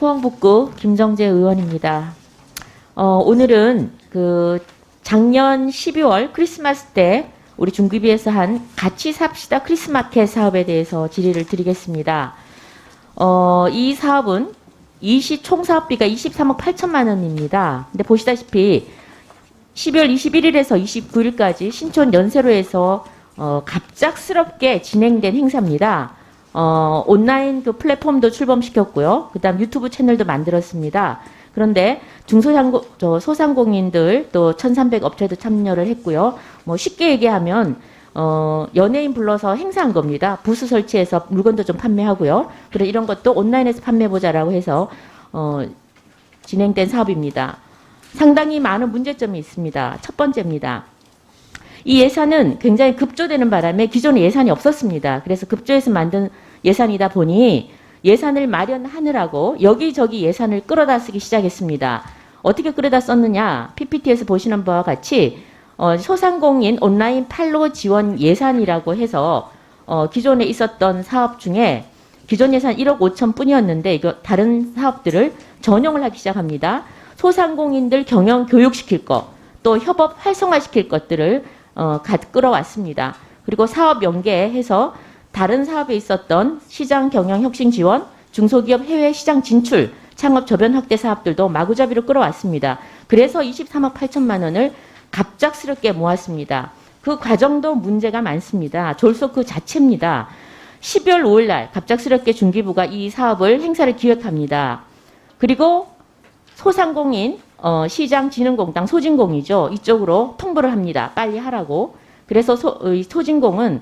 포항북구 김정재 의원입니다. 오늘은 작년 12월 크리스마스 때 우리 중기부에서 한 같이 삽시다 크리스마켓 사업에 대해서 질의를 드리겠습니다. 이 사업은 총 사업비가 23억 8천만 원입니다. 근데 보시다시피 12월 21일에서 29일까지 신촌 연세로에서 갑작스럽게 진행된 행사입니다. 온라인 플랫폼도 출범시켰고요. 그 다음 유튜브 채널도 만들었습니다. 그런데 소상공인들 또 1,300 업체도 참여를 했고요. 쉽게 얘기하면 연예인 불러서 행사한 겁니다. 부스 설치해서 물건도 좀 판매하고요. 그래 이런 것도 온라인에서 판매해보자라고 해서 진행된 사업입니다. 상당히 많은 문제점이 있습니다. 첫 번째입니다. 이 예산은 굉장히 급조되는 바람에 기존에 예산이 없었습니다. 그래서 급조해서 만든 예산이다 보니 예산을 마련하느라고 여기저기 예산을 끌어다 쓰기 시작했습니다. 어떻게 끌어다 썼느냐? PPT에서 보시는 바와 같이 소상공인 온라인 판로 지원 예산이라고 해서 기존에 있었던 사업 중에 기존 예산 1억 5천 뿐이었는데 이거 다른 사업들을 전용을 하기 시작합니다. 소상공인들 경영 교육시킬 것, 또 협업 활성화시킬 것들을 끌어왔습니다. 그리고 사업 연계해서 다른 사업에 있었던 시장 경영 혁신 지원, 중소기업 해외 시장 진출, 창업 저변 확대 사업들도 마구잡이로 끌어왔습니다. 그래서 23억 8천만 원을 갑작스럽게 모았습니다. 그 과정도 문제가 많습니다. 졸속 그 자체입니다. 12월 5일 날 갑작스럽게 중기부가 이 사업을 행사를 기획합니다. 그리고 소상공인 시장진흥공단 소진공이죠. 이쪽으로 통보를 합니다. 빨리 하라고. 그래서 소진공은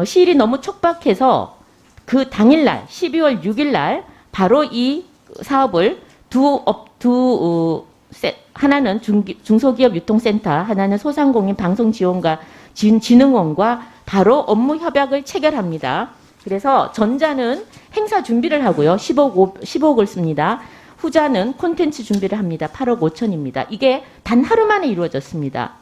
시일이 너무 촉박해서 그 당일날 12월 6일날 바로 이 사업을 하나는 중소기업 유통센터, 하나는 소상공인 방송지원과 진흥원과 바로 업무 협약을 체결합니다. 그래서 전자는 행사 준비를 하고요. 15억을 씁니다. 후자는 콘텐츠 준비를 합니다. 8억 5천입니다. 이게 단 하루 만에 이루어졌습니다.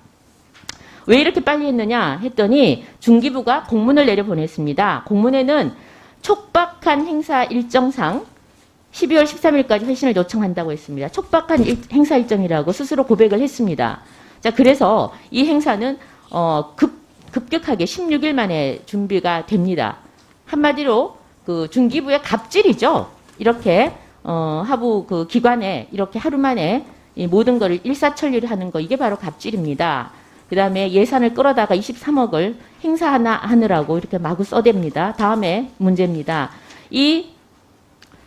왜 이렇게 빨리 했느냐 했더니 중기부가 공문을 내려보냈습니다. 공문에는 촉박한 행사 일정상 12월 13일까지 회신을 요청한다고 했습니다. 촉박한 행사 일정이라고 스스로 고백을 했습니다. 자, 그래서 이 행사는 급격하게 16일 만에 준비가 됩니다. 한마디로 중기부의 갑질이죠. 이렇게 하부 기관에 이렇게 하루 만에 이 모든 것을 일사천리를 하는 거, 이게 바로 갑질입니다. 그 다음에 예산을 끌어다가 23억을 행사 하느라고 이렇게 마구 써댑니다. 다음에 문제입니다. 이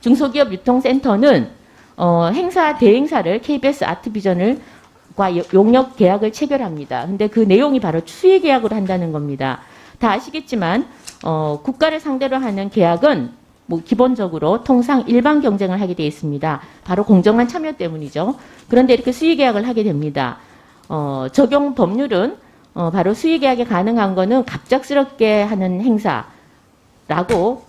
중소기업 유통센터는 대행사를 KBS 아트비전과 용역 계약을 체결합니다. 근데 그 내용이 바로 수의 계약으로 한다는 겁니다. 다 아시겠지만 국가를 상대로 하는 계약은 기본적으로 통상 일반 경쟁을 하게 되어 있습니다. 바로 공정한 참여 때문이죠. 그런데 이렇게 수의 계약을 하게 됩니다. 적용 법률은 바로 수의 계약이 가능한 거는 갑작스럽게 하는 행사라고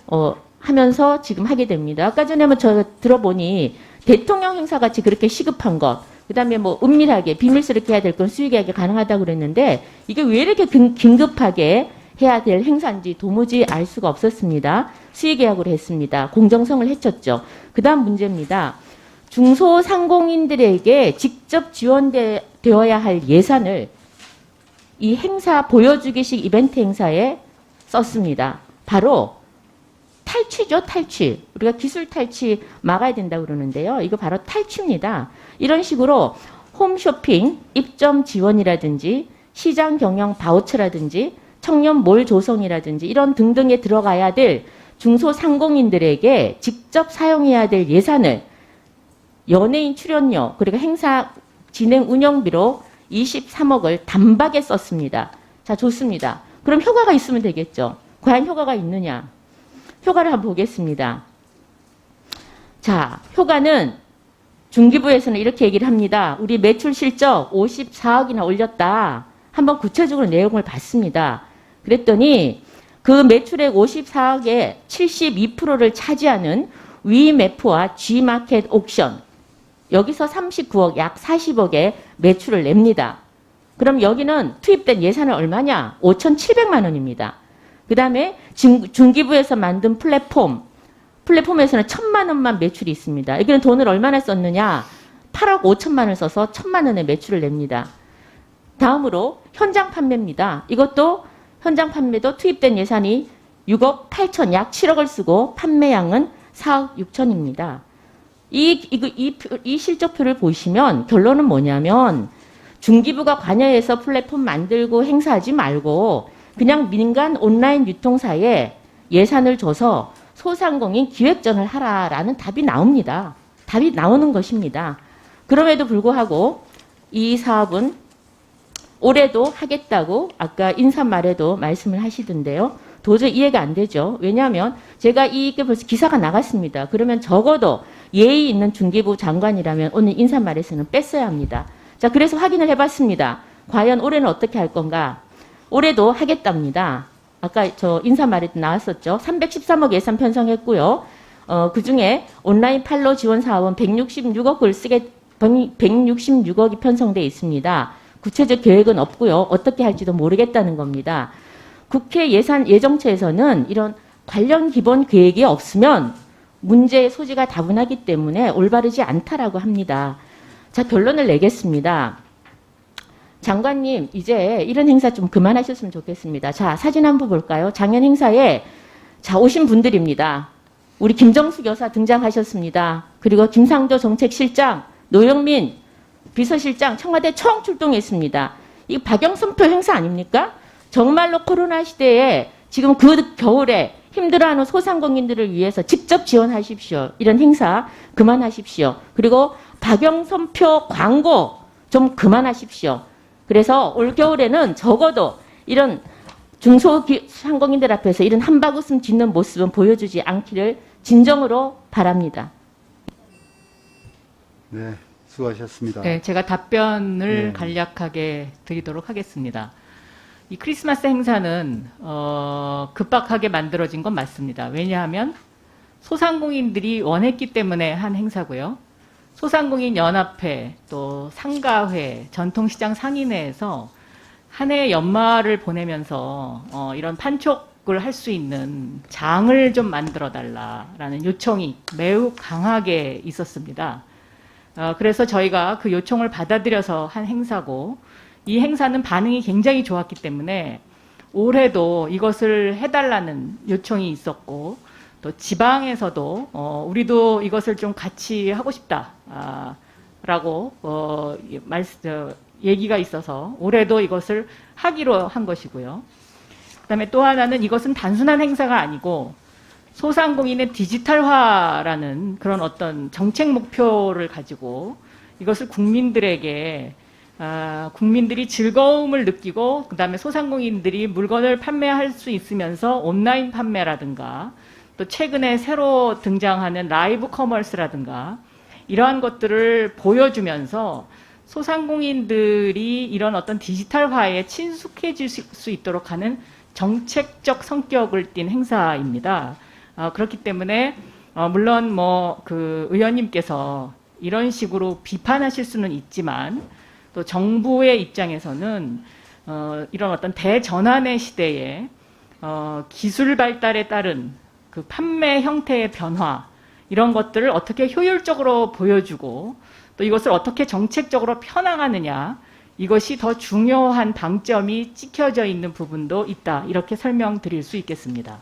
하면서 지금 하게 됩니다. 아까 전에 저 들어보니 대통령 행사 같이 그렇게 시급한 것, 그 다음에 은밀하게 비밀스럽게 해야 될 건 수의 계약이 가능하다고 그랬는데 이게 왜 이렇게 긴급하게 해야 될 행사인지 도무지 알 수가 없었습니다. 수의 계약으로 했습니다. 공정성을 해쳤죠. 그 다음 문제입니다. 중소상공인들에게 직접 지원되어야 할 예산을 이 행사 보여주기식 이벤트 행사에 썼습니다. 바로 탈취죠, 탈취. 우리가 기술 탈취 막아야 된다고 그러는데요. 이거 바로 탈취입니다. 이런 식으로 홈쇼핑, 입점 지원이라든지 시장 경영 바우처라든지 청년 몰 조성이라든지 이런 등등에 들어가야 될 중소상공인들에게 직접 사용해야 될 예산을 연예인 출연료, 그리고 행사 진행 운영비로 23억을 단박에 썼습니다. 자, 좋습니다. 그럼 효과가 있으면 되겠죠. 과연 효과가 있느냐? 효과를 한번 보겠습니다. 자, 효과는 중기부에서는 이렇게 얘기를 합니다. 우리 매출 실적 54억이나 올렸다. 한번 구체적으로 내용을 봤습니다. 그랬더니 그 매출액 54억의 72%를 차지하는 위메프와 G마켓 옥션, 여기서 39억, 약 40억의 매출을 냅니다. 그럼 여기는 투입된 예산은 얼마냐? 5,700만 원입니다. 그 다음에 중기부에서 만든 플랫폼, 플랫폼에서는 1,000만 원만 매출이 있습니다. 여기는 돈을 얼마나 썼느냐? 8억 5천만 원을 써서 1,000만 원의 매출을 냅니다. 다음으로 현장 판매입니다. 이것도 현장 판매도 투입된 예산이 6억 8천, 약 7억을 쓰고 판매량은 4억 6천입니다. 이 실적표를 보시면 결론은 뭐냐면 중기부가 관여해서 플랫폼 만들고 행사하지 말고 그냥 민간 온라인 유통사에 예산을 줘서 소상공인 기획전을 하라라는 답이 나옵니다. 답이 나오는 것입니다. 그럼에도 불구하고 이 사업은 올해도 하겠다고 아까 인사말에도 말씀을 하시던데요. 도저히 이해가 안 되죠. 왜냐하면 제가 이게 벌써 기사가 나갔습니다. 그러면 적어도 예의 있는 중기부 장관이라면 오늘 인사말에서는 뺐어야 합니다. 자, 그래서 확인을 해봤습니다. 과연 올해는 어떻게 할 건가? 올해도 하겠답니다. 아까 저 인사말에도 나왔었죠. 313억 예산 편성했고요. 그중에 온라인 판로 지원 사업은 166억이 편성돼 있습니다. 구체적 계획은 없고요. 어떻게 할지도 모르겠다는 겁니다. 국회 예정처에서는 이런 관련 기본 계획이 없으면 문제의 소지가 다분하기 때문에 올바르지 않다라고 합니다. 자, 결론을 내겠습니다. 장관님, 이제 이런 행사 좀 그만하셨으면 좋겠습니다. 자, 사진 한번 볼까요? 작년 행사에 자 오신 분들입니다. 우리 김정숙 여사 등장하셨습니다. 그리고 김상조 정책실장, 노영민 비서실장, 청와대 총 출동했습니다. 이 박영선표 행사 아닙니까? 정말로 코로나 시대에 지금 그 겨울에 힘들어하는 소상공인들을 위해서 직접 지원하십시오. 이런 행사 그만하십시오. 그리고 박영선표 광고 좀 그만하십시오. 그래서 올겨울에는 적어도 이런 중소상공인들 앞에서 이런 한바구음 짓는 모습은 보여주지 않기를 진정으로 바랍니다. 네, 수고하셨습니다. 네, 제가 답변을 네. 간략하게 드리도록 하겠습니다. 이 크리스마스 행사는 급박하게 만들어진 건 맞습니다. 왜냐하면 소상공인들이 원했기 때문에 한 행사고요. 소상공인 연합회, 또 상가회, 전통시장 상인회에서 한 해 연말을 보내면서 이런 판촉을 할 수 있는 장을 좀 만들어 달라라는 요청이 매우 강하게 있었습니다. 그래서 저희가 그 요청을 받아들여서 한 행사고, 이 행사는 반응이 굉장히 좋았기 때문에 올해도 이것을 해달라는 요청이 있었고, 또 지방에서도 우리도 이것을 좀 같이 하고 싶다라고 얘기가 있어서 올해도 이것을 하기로 한 것이고요. 그다음에 또 하나는 이것은 단순한 행사가 아니고 소상공인의 디지털화라는 그런 어떤 정책 목표를 가지고 이것을 국민들에게 국민들이 즐거움을 느끼고 그다음에 소상공인들이 물건을 판매할 수 있으면서 온라인 판매라든가 또 최근에 새로 등장하는 라이브 커머스라든가 이러한 것들을 보여주면서 소상공인들이 이런 어떤 디지털화에 친숙해질 수 있도록 하는 정책적 성격을 띤 행사입니다. 그렇기 때문에 물론 그 의원님께서 이런 식으로 비판하실 수는 있지만 또 정부의 입장에서는 이런 어떤 대전환의 시대에 기술 발달에 따른 그 판매 형태의 변화 이런 것들을 어떻게 효율적으로 보여주고 또 이것을 어떻게 정책적으로 펴나가느냐 이것이 더 중요한 방점이 찍혀져 있는 부분도 있다 이렇게 설명드릴 수 있겠습니다.